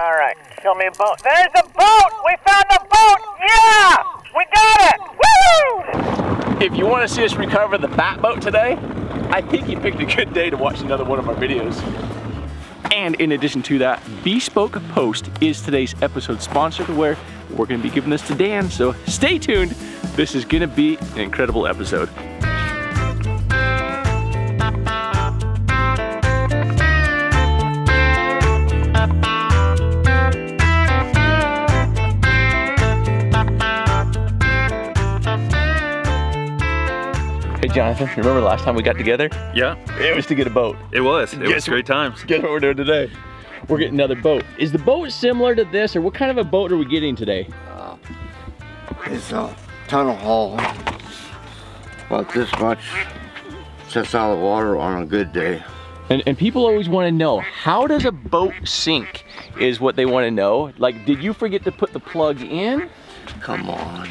All right, show me a boat. There's a boat! We found a boat! Yeah! We got it! Woo! If you want to see us recover the bat boat today, I think you picked a good day to watch another one of our videos. And in addition to that, Bespoke Post is today's episode sponsor, where we're going to be giving this to Dan, so stay tuned. This is going to be an incredible episode. Hey Jonathan, remember the last time we got together? Yeah. It was to get a boat. It was great times. Guess what we're doing today? We're getting another boat. Is the boat similar to this, or what kind of a boat are we getting today? It's a tunnel hull, about this much, sets out of the water on a good day. And people always want to know, how does a boat sink, is what they want to know. Like, did you forget to put the plug in? Come on.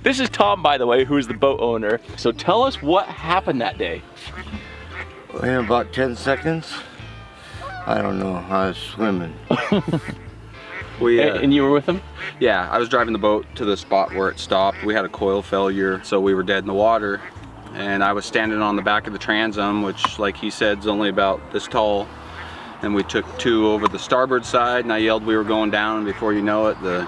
This is Tom, by the way, who is the boat owner. So tell us what happened that day. In about 10 seconds, I don't know, I was swimming. And you were with him? Yeah, I was driving the boat to the spot where it stopped. We had a coil failure, so we were dead in the water. And I was standing on the back of the transom, which, like he said, is only about this tall. And we took two over the starboard side, and I yelled we were going down, and before you know it, the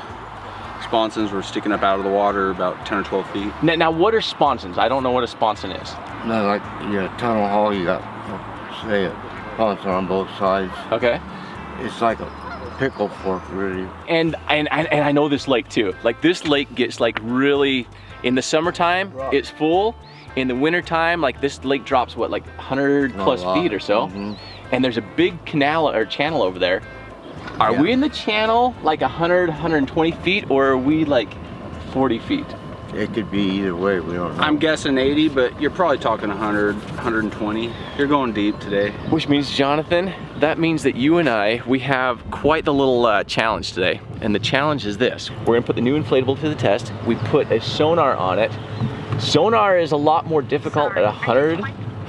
sponsons were sticking up out of the water about 10 or 12 feet. Now what are sponsons? I don't know what a sponson is. No, like tunnel hull, you got, say, a sponsor on both sides. Okay. It's like a pickle fork, really. And I know this lake too. Like, this lake gets like really, in the summertime, it's full. In the wintertime, like, this lake drops what, like 100 plus feet or so. And there's a big canal or channel over there. Are we in the channel like 100, 120 feet, or are we like 40 feet? It could be either way, we don't know. I'm guessing 80, but you're probably talking 100, 120. You're going deep today. Which means, Jonathan, that means that you and I, we have quite the little challenge today. And the challenge is this. We're gonna put the new inflatable to the test. We put a sonar on it. Sonar is a lot more difficult at 100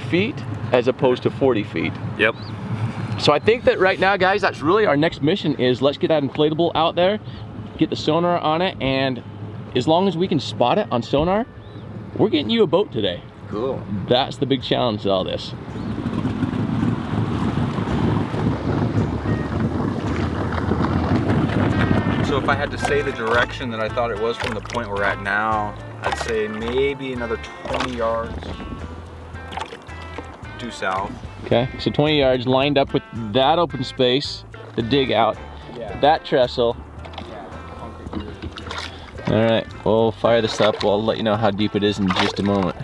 feet as opposed to 40 feet. Yep. So I think that right now, guys, that's really our next mission is let's get that inflatable out there, get the sonar on it, and as long as we can spot it on sonar, we're getting you a boat today. Cool. That's the big challenge to all this. So if I had to say the direction that I thought it was from the point we're at now, I'd say maybe another 20 yards due south. Okay, so 20 yards lined up with that open space, the dig out, that trestle. All right, we'll fire this up. We'll let you know how deep it is in just a moment.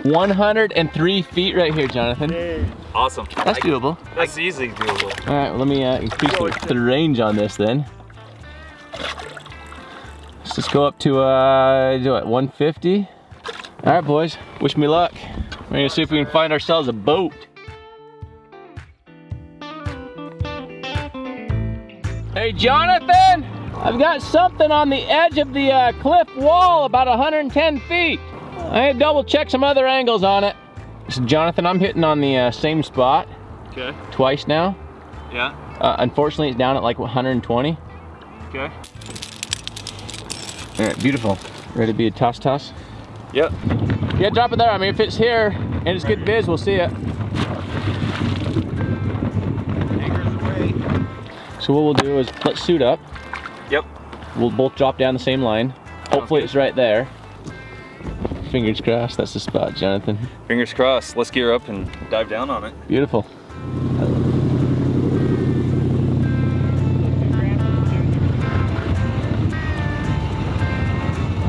103 feet right here, Jonathan. Awesome. That's doable. That's easily doable. All right, well, let me increase the range on this then. Let's just go up to, what, 150? All right, boys, wish me luck. We're gonna see if we can find ourselves a boat. Hey, Jonathan, I've got something on the edge of the cliff wall about 110 feet. I had to double check some other angles on it. So Jonathan, I'm hitting on the same spot. Okay. Twice now. Yeah. Unfortunately, it's down at like 120. Okay. All right, beautiful. Ready to be a toss? Yep. Yeah, drop it there. I mean, if it's here and it's good viz, we'll see it. Anchors away. So what we'll do is let's suit up. Yep. We'll both drop down the same line. Hopefully it's right there. Fingers crossed, that's the spot, Jonathan. Fingers crossed. Let's gear up and dive down on it. Beautiful.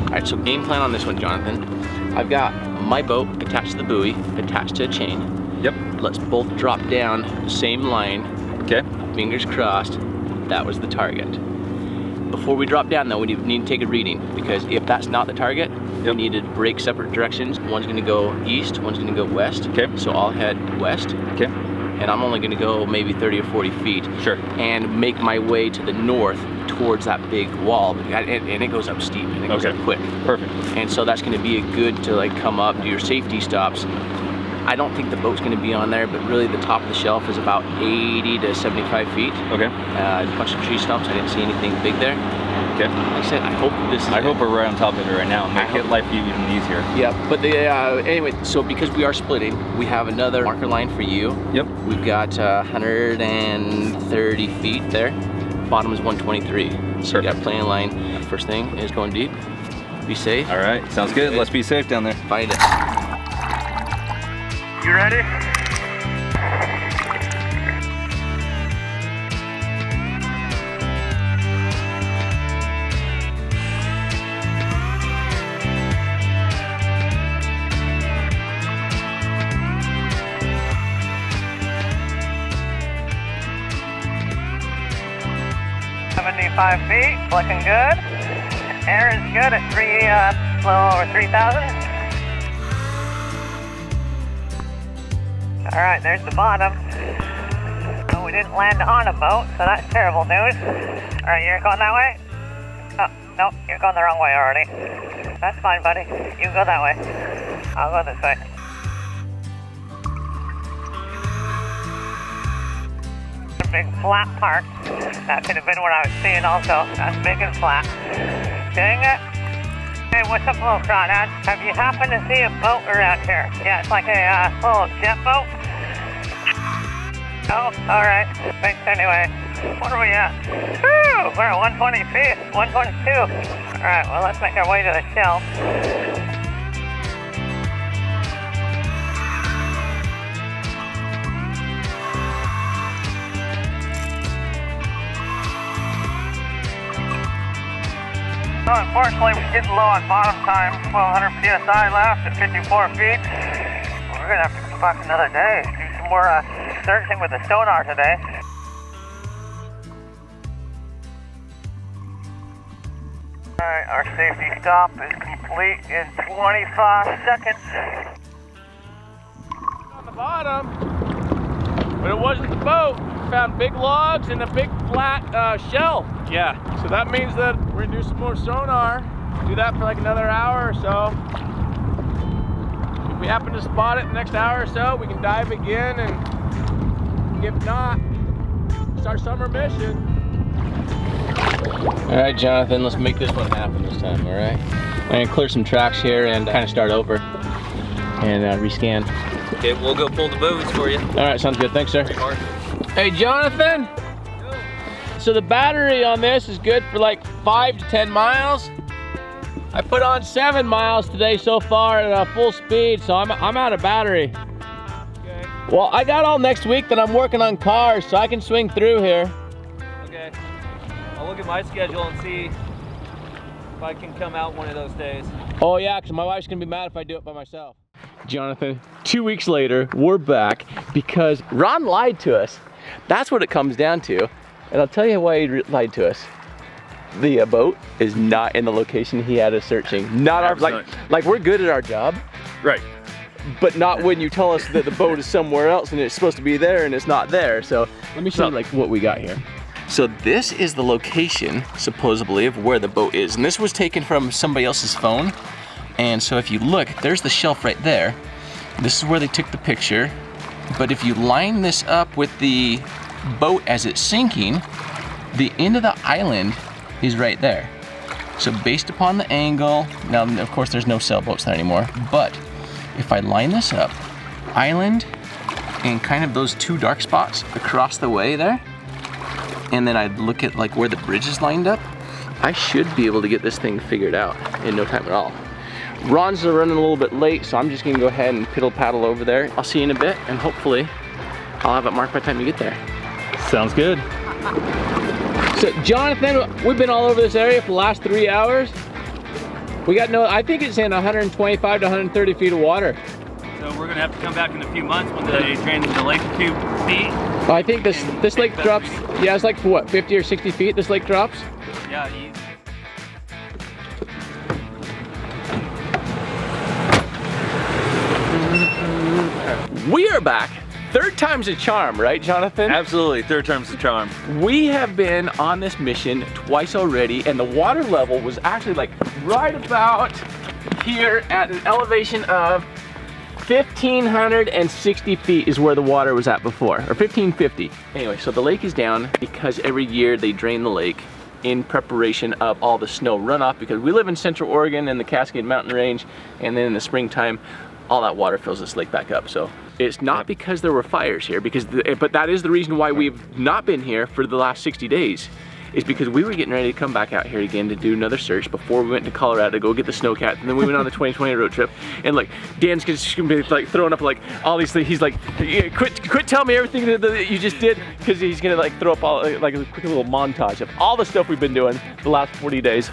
All right, so game plan on this one, Jonathan. I've got my boat attached to the buoy, attached to a chain. Yep. Let's both drop down the same line. Okay. Fingers crossed, that was the target. Before we drop down though, we need to take a reading, because if that's not the target, we need to break separate directions. One's gonna go east, one's gonna go west. Okay. So I'll head west. Okay. And I'm only gonna go maybe 30 or 40 feet. Sure. And make my way to the north towards that big wall. And it goes up steep and it goes up quick. Perfect. And so that's gonna be a good to like come up, do your safety stops. I don't think the boat's gonna be on there, but really the top of the shelf is about 80 to 75 feet. Okay. A bunch of tree stumps. I didn't see anything big there. Okay. Like I said, I hope this is I hope we're right on top of it right now and make life even easier. Yeah, but anyway, so because we are splitting, we have another marker line for you. Yep. We've got 130 feet there. Bottom is 123. So we got playing line. First thing is going deep. Be safe. All right, sounds good. Let's be safe down there. Find it. You ready? $75 feet, looking good. Air is good at a little over 3,000. All right, there's the bottom. Oh, we didn't land on a boat, so that's terrible news. All right, you're going that way? Oh, no, you're going the wrong way already. That's fine, buddy. You go that way. I'll go this way. A big flat part. That could have been what I was seeing also. That's big and flat. Dang it. Hey, what's up, little crawdad? Have you happened to see a boat around here? Yeah, it's like a little jet boat. Oh, alright. Thanks anyway. What are we at? Woo! We're at 120 feet. 122. Alright, well, let's make our way to the shelf. So unfortunately, we're getting low on bottom time. 1,200 PSI left at 54 feet. We're gonna have to come back another day. Do some more searching with the sonar today. Alright, our safety stop is complete in 25 seconds. On the bottom, but it wasn't the boat. We found big logs and a big flat shell. Yeah. So that means that we're gonna do some more sonar. Do that for like another hour or so. If we happen to spot it the next hour or so, we can dive again, and if not, it's our summer mission. All right, Jonathan, let's make this one happen this time, all right? I'm gonna clear some tracks here and kind of start over and rescan. Okay, we'll go pull the buoys for you. All right, sounds good, thanks, sir. Hey, Jonathan. So the battery on this is good for like 5 to 10 miles. I put on 7 miles today so far at full speed, so I'm out of battery. Okay. Well, I got all next week that I'm working on cars, so I can swing through here. Okay. I'll look at my schedule and see if I can come out one of those days. Oh yeah, because my wife's gonna be mad if I do it by myself. Jonathan, 2 weeks later, we're back because Ron lied to us. That's what it comes down to. And I'll tell you why he lied to us. The boat is not in the location he had us searching. Not our, like we're good at our job. Right. But not when you tell us that the boat is somewhere else and it's supposed to be there and it's not there. So let me show you like what we got here. So this is the location, supposedly, of where the boat is. And this was taken from somebody else's phone. And so if you look, there's the shelf right there. This is where they took the picture. But if you line this up with the boat as it's sinking, the end of the island is right there. So based upon the angle, now of course there's no sailboats there anymore, but if I line this up, island and kind of those 2 dark spots across the way there, and then I'd look at like where the bridge is lined up, I should be able to get this thing figured out in no time at all. Ron's running a little bit late, so I'm just gonna go ahead and piddle paddle over there. I'll see you in a bit, and hopefully I'll have it marked by the time you get there. Sounds good. So Jonathan, we've been all over this area for the last 3 hours. We got I think it's in 125 to 130 feet of water. So we're gonna have to come back in a few months when they drain the lake a few feet. I think this lake drops, yeah, it's like what, 50 or 60 feet this lake drops? Yeah, easy. We are back. 3rd time's a charm, right, Jonathan? Absolutely, 3rd time's the charm. We have been on this mission twice already, and the water level was actually like right about here at an elevation of 1,560 feet is where the water was at before, or 1,550. Anyway, so the lake is down because every year they drain the lake in preparation of all the snow runoff, because we live in Central Oregon in the Cascade Mountain Range, and then in the springtime, all that water fills this lake back up. So it's not because there were fires here, but that is the reason why we've not been here for the last 60 days. Is because we were getting ready to come back out here again to do another search before we went to Colorado to go get the snowcat, and then we went on the 2020 road trip, and like Dan's just gonna be like throwing up like all these things. He's like, yeah, quit telling me everything that you just did, because he's gonna like throw up all like a quick little montage of all the stuff we've been doing the last 40 days,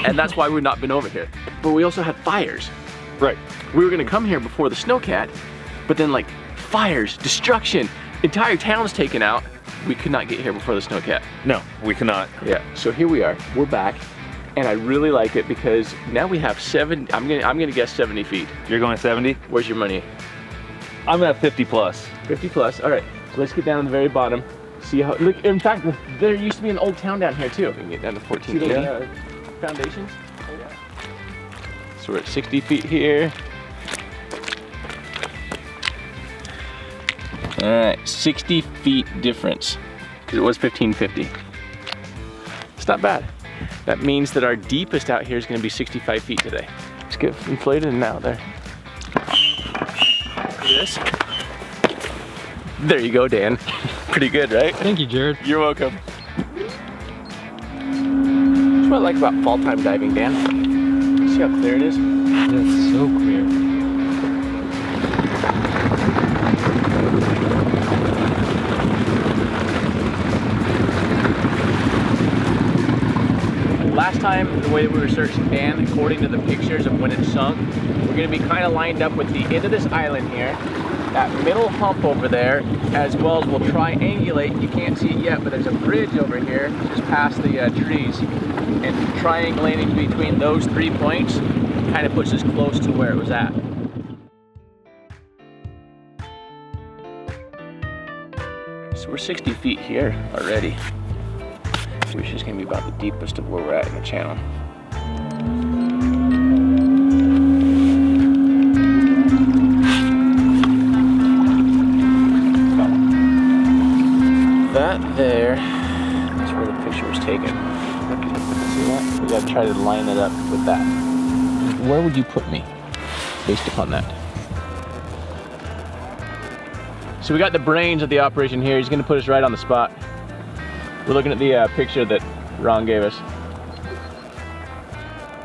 and that's why we've not been over here. But we also had fires. Right. We were gonna come here before the snowcat, but then like fires, destruction, entire towns taken out. We could not get here before the snowcat. No, we cannot. Yeah, so here we are, we're back, and I really like it because now we have I'm gonna guess 70 feet. You're going 70? Where's your money? I'm at 50 plus. 50 plus, all right. So let's get down to the very bottom. See how, look, in fact, there used to be an old town down here too. We can get down to 1480. Foundations? Oh yeah. So we're at 60 feet here. All right, 60 feet difference, because it was 1,550. It's not bad. That means that our deepest out here is gonna be 65 feet today. Let's get inflated and out there. This. There you go, Dan. Pretty good, right? Thank you, Jared. You're welcome. That's what I like about fall time diving, Dan. See how clear it is? That's so clear. Last time, the way that we were searching Dan, according to the pictures of when it sunk, we're gonna be kind of lined up with the end of this island here, that middle hump over there, as well as we'll triangulate. You can't see it yet, but there's a bridge over here, just past the trees. And triangulating between those 3 points kind of puts us close to where it was at. So we're 60 feet here already, which is going to be about the deepest of where we're at in the channel. That there, that's where the picture was taken. See that? We got to try to line it up with that. Where would you put me based upon that? So we got the brains of the operation here. He's going to put us right on the spot. We're looking at the picture that Ron gave us.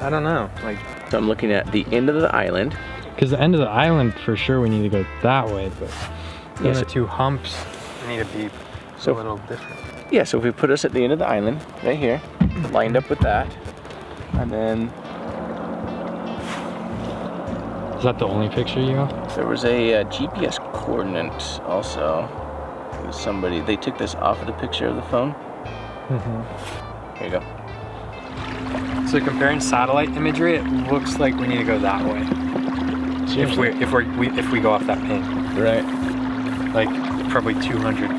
I don't know. So I'm looking at the end of the island. Because the end of the island, for sure, we need to go that way, but Yes. the two humps need to be a little different. Yeah, so if we put us at the end of the island, right here, lined up with that, and then Is that the only picture you have? there was a GPS coordinate also. It was somebody, they took this off of the picture of the phone. Here you go. So comparing satellite imagery, it looks like we need to go that way. If we go off that pin. Right. Like probably 200,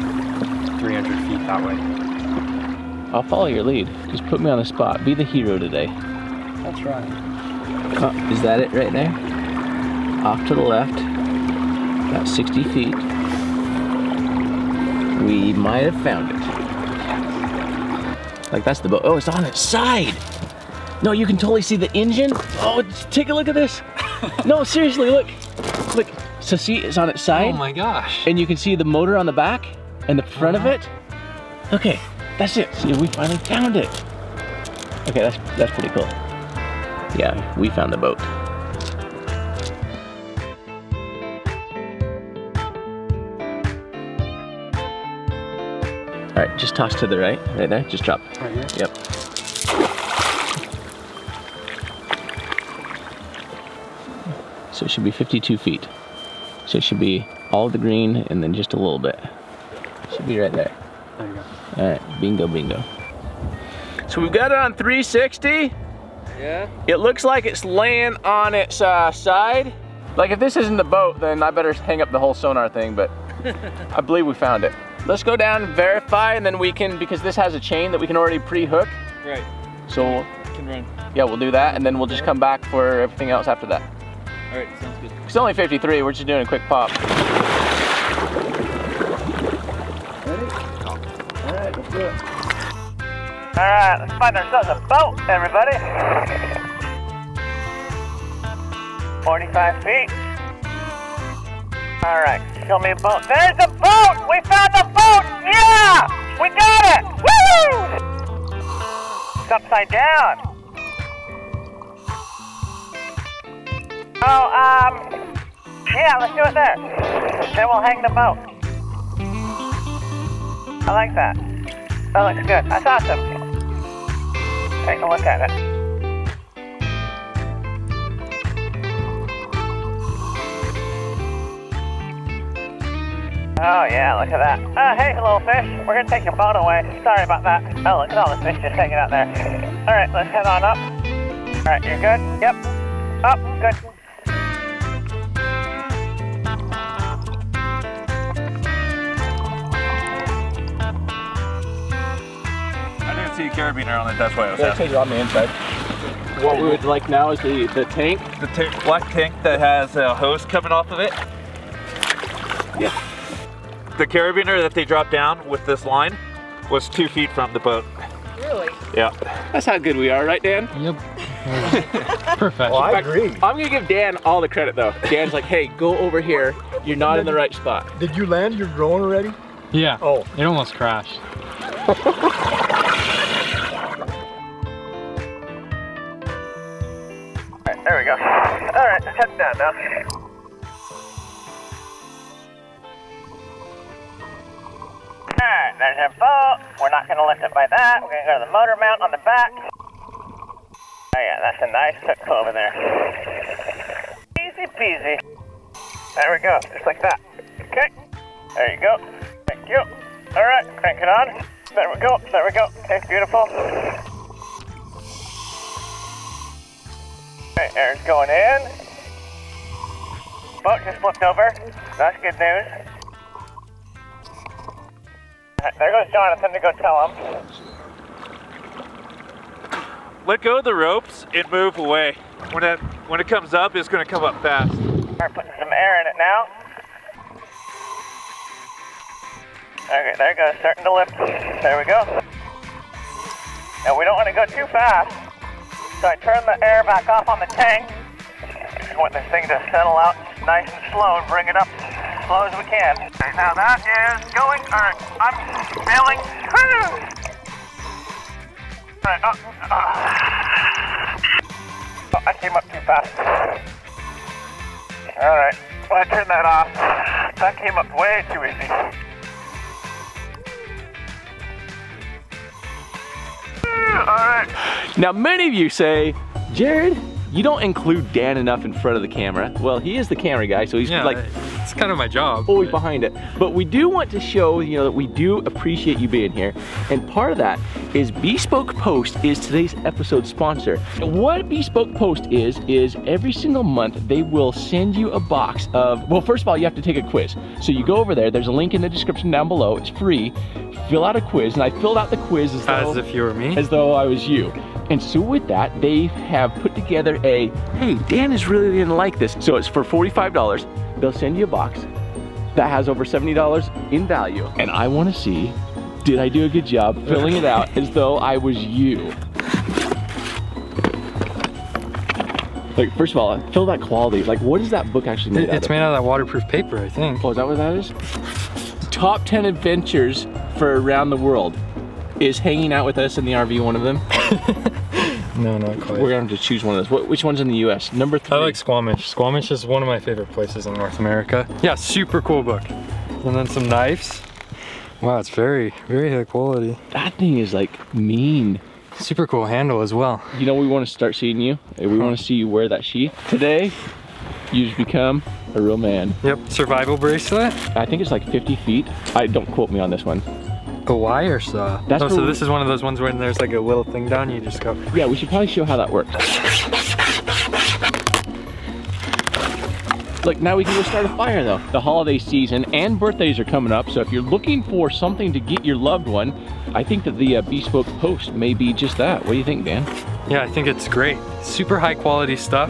300 feet that way. I'll follow your lead. Just put me on the spot. Be the hero today. That's right. Oh, is that it right there? Off to the left, about 60 feet. We might have found it. Like that's the boat. Oh, it's on its side. No, you can totally see the engine. Oh, take a look at this. No, seriously, look. Look, so see, it's on its side. Oh my gosh. And you can see the motor on the back and the front of it. Okay, that's it. See, we finally found it. Okay, that's pretty cool. Yeah, we found the boat. All right, just toss to the right there, just drop. Right here? Yep. So it should be 52 feet. So it should be all of the green and then just a little bit. Should be right there. There you go. All right, bingo, bingo. So we've got it on 360. Yeah? It looks like it's laying on its side. Like if this isn't the boat, then I better hang up the whole sonar thing, but I believe we found it. Let's go down and verify, and then we can, because this has a chain that we can already pre-hook. Right. So Can run. yeah, we'll do that, and then we'll just come back for everything else after that. All right, sounds good. It's only 53, we're just doing a quick pop. Ready? All right, let's do it. All right, let's find ourselves a boat, everybody. 45 feet. All right, show me a boat. There's a boat! We found the boat! Yeah! We got it! Woo! It's upside down. Oh, yeah, let's do it there. Then we'll hang the boat. I like that. That looks good. That's awesome. Take a look at it. Oh yeah, look at that. Hey, little fish. We're gonna take your boat away. Sorry about that. Oh, look at all the fish just hanging out there. All right, let's head on up. All right, you're good? Yep. Up, good. I didn't see a carabiner on it, that's why I was asking. On the inside. What we would like now is the tank. The black tank that has a hose coming off of it. Yeah. The carabiner that they dropped down with this line was 2 feet from the boat. Really? Yeah. That's how good we are, right, Dan? Yep. Perfect. Well, I agree. I'm gonna give Dan all the credit though. Dan's like, hey, go over here. You're not in the right spot. Did you land your drone already? Yeah. Oh. It almost crashed. Alright, there we go. Alright, head down now. Alright, there's our boat. We're not going to lift it by that. We're going to go to the motor mount on the back. Oh yeah, that's a nice hook over there. Easy peasy. There we go, just like that. Okay, there you go. Thank you. Alright, crank it on. There we go, there we go. Okay, beautiful. Okay, air's going in. Boat just flipped over. That's good news. There goes Jonathan to go tell him. Let go of the ropes and move away. When it comes up, it's going to come up fast. Start putting some air in it now. Okay, there it goes, starting to lift. There we go. Now we don't want to go too fast, so I turn the air back off on the tank. I want this thing to settle out nice and slow and bring it up as slow as we can. Okay, now that is going. All right, I'm sailing. All right, oh, I came up too fast. All right, well, I turned that off. That came up way too easy. All right. Now, many of you say, Jared, you don't include Dan enough in front of the camera. Well, he is the camera guy, so he's like, it's kind of my job. always behind it. But we do want to show, you know, that we do appreciate you being here. And part of that is Bespoke Post is today's episode sponsor. And what Bespoke Post is every single month they will send you a box of, well, first of all, you have to take a quiz. So you go over there, there's a link in the description down below, it's free. Fill out a quiz, and I filled out the quiz As if you were me? As though I was you. And so with that, they have put together a, hey, Dan is really gonna like this. So it's for $45. They'll send you a box that has over $70 in value. And I wanna see, did I do a good job filling it out as though I was you? Like, first of all, feel that quality. Like, what is that book actually made out of? It's made out of that waterproof paper, I think. Oh, is that what that is? Top 10 adventures for around the world. Is hanging out with us in the RV one of them? No, not quite. We're gonna have to choose one of those. Which one's in the US? Number 3. I like Squamish. Squamish is one of my favorite places in North America. Yeah, super cool book. And then some knives. Wow, it's very, very high quality. That thing is like mean. Super cool handle as well. You know, we want to start seeing you. We want to see you wear that sheath. Today, you've become a real man. Yep, survival bracelet. I think it's like 50 feet. Don't quote me on this one. A wire saw. That's oh, so this is one of those ones when there's like a little thing down, you just go. Yeah, we should probably show how that works. Look, now we can go start a fire though. The holiday season and birthdays are coming up, so if you're looking for something to get your loved one, I think that the Bespoke Post may be just that. What do you think, Dan? Yeah, I think it's great. Super high quality stuff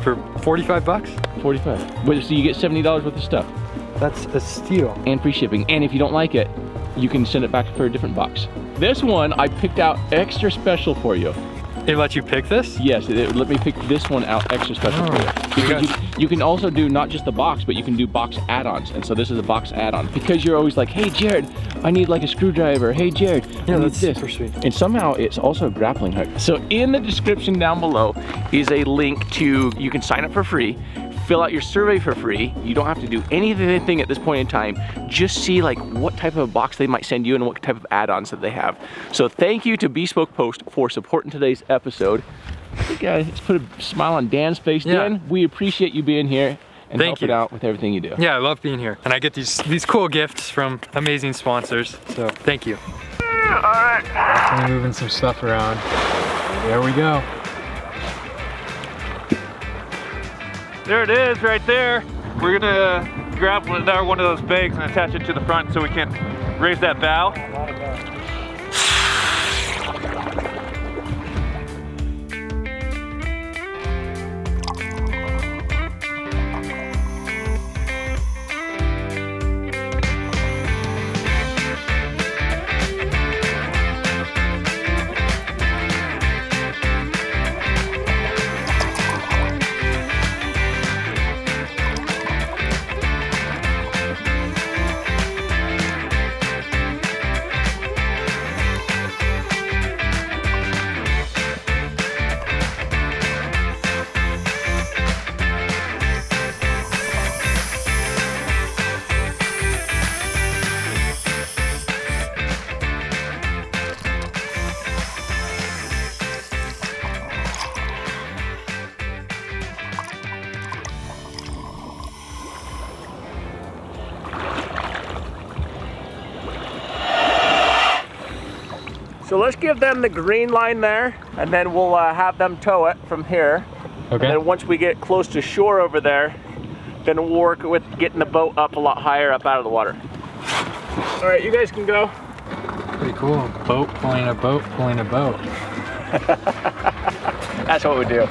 For 45 bucks? 45. But so you get $70 worth of stuff. That's a steal. And free shipping. And if you don't like it, you can send it back for a different box. This one I picked out extra special for you. It lets you pick this? Yes, it let me pick this one out extra special for you. Because you can also do not just the box, but you can do box add-ons. And so this is a box add-on. Because you're always like, hey Jared, I need like a screwdriver. Hey Jared, I need this. Super sweet. And somehow it's also a grappling hook. So in the description down below is a link to, you can sign up for free, fill out your survey for free. You don't have to do anything at this point in time. Just see like what type of box they might send you and what type of add-ons that they have. So thank you to Bespoke Post for supporting today's episode. I think let's put a smile on Dan's face. Yeah. Dan, we appreciate you being here and helping out with everything you do. Yeah, I love being here. And I get these cool gifts from amazing sponsors. So thank you. All right. Definitely moving some stuff around. There we go. There it is, right there. We're gonna grab another one of those bags and attach it to the front so we can raise that bow. So let's give them the green line there, and then we'll have them tow it from here. Okay. And then once we get close to shore over there, then we'll work with getting the boat up a lot higher up out of the water. All right, you guys can go. Pretty cool. Boat pulling a boat pulling a boat. That's what we do.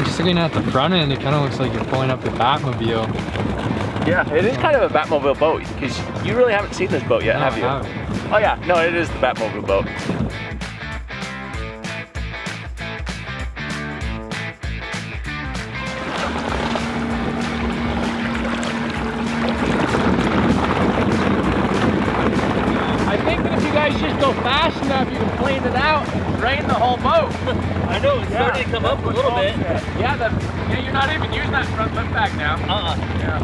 Just looking at the front end, it kind of looks like you're pulling up the Batmobile. Yeah, it is kind of a Batmobile boat, because you really haven't seen this boat yet, have you? I haven't. Oh yeah, no, it is the Batmobile boat. I think that if you guys just go fast enough, you can plane it out and drain the whole boat. I know, it's starting to come up a little bit. Yeah, you're not even using that front lift back now. Yeah.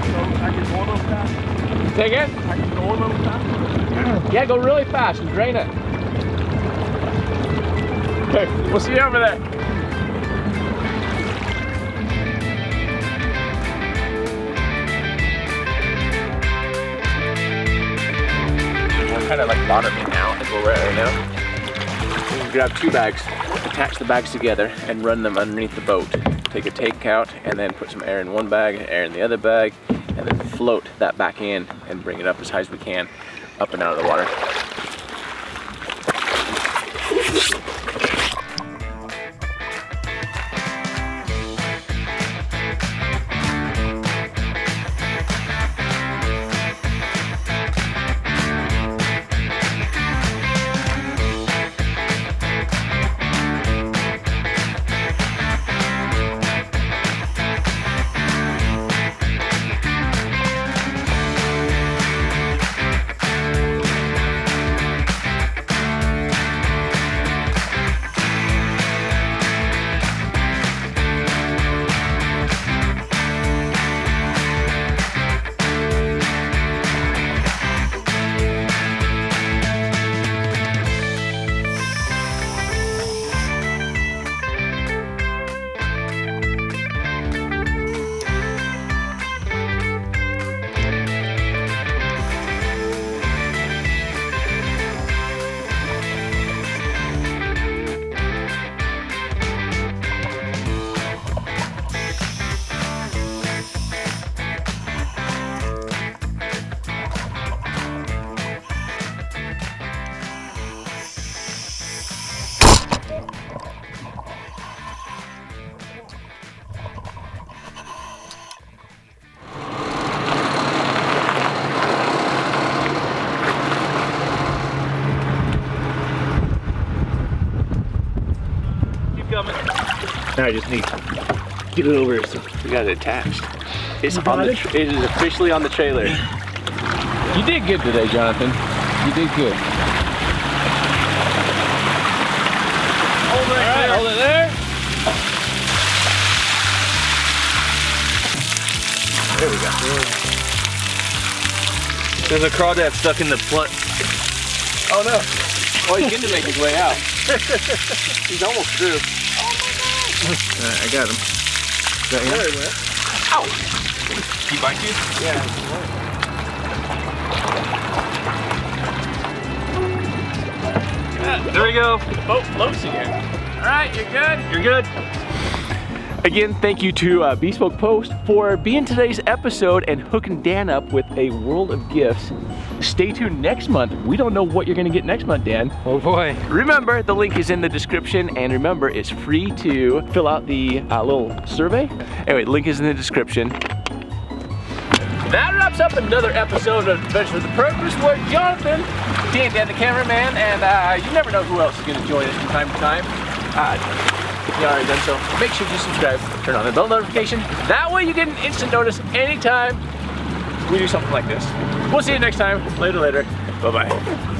So I can go a little fast. Take it? I can go a little fast. Yeah, go really fast and drain it. Okay, we'll see you over there. We're kind of like bottoming out is where we're at right now. We can grab 2 bags, attach the bags together, and run them underneath the boat. Take a take out and then put some air in one bag, air in the other bag, and then float that back in and bring it up as high as we can, up and out of the water. Now I just need to get it over so We got it attached. It's on the. It is officially on the trailer. You did good today, Jonathan. You did good. hold it there. Hold it there. There we go. There's a crawdad stuck in the plug. Oh no! Oh, he's getting to make his way out. He's almost through. I got him. Got him. There he went. Ow! He bite you? Yeah. There we go. The boat floats again. All right, you're good. You're good. Again, thank you to Bespoke Post for being today's episode and hooking Dan up with a world of gifts. Stay tuned next month. We don't know what you're gonna get next month, Dan. Oh boy. Remember, the link is in the description, and remember, it's free to fill out the little survey. Anyway, the link is in the description. That wraps up another episode of Adventure with a Purpose with Jonathan, Dan the cameraman, and you never know who else is gonna join us from time to time. If you already done so, make sure you subscribe, turn on the bell notification. That way you get an instant notice anytime we do something like this. We'll see you next time. Later. Bye-bye.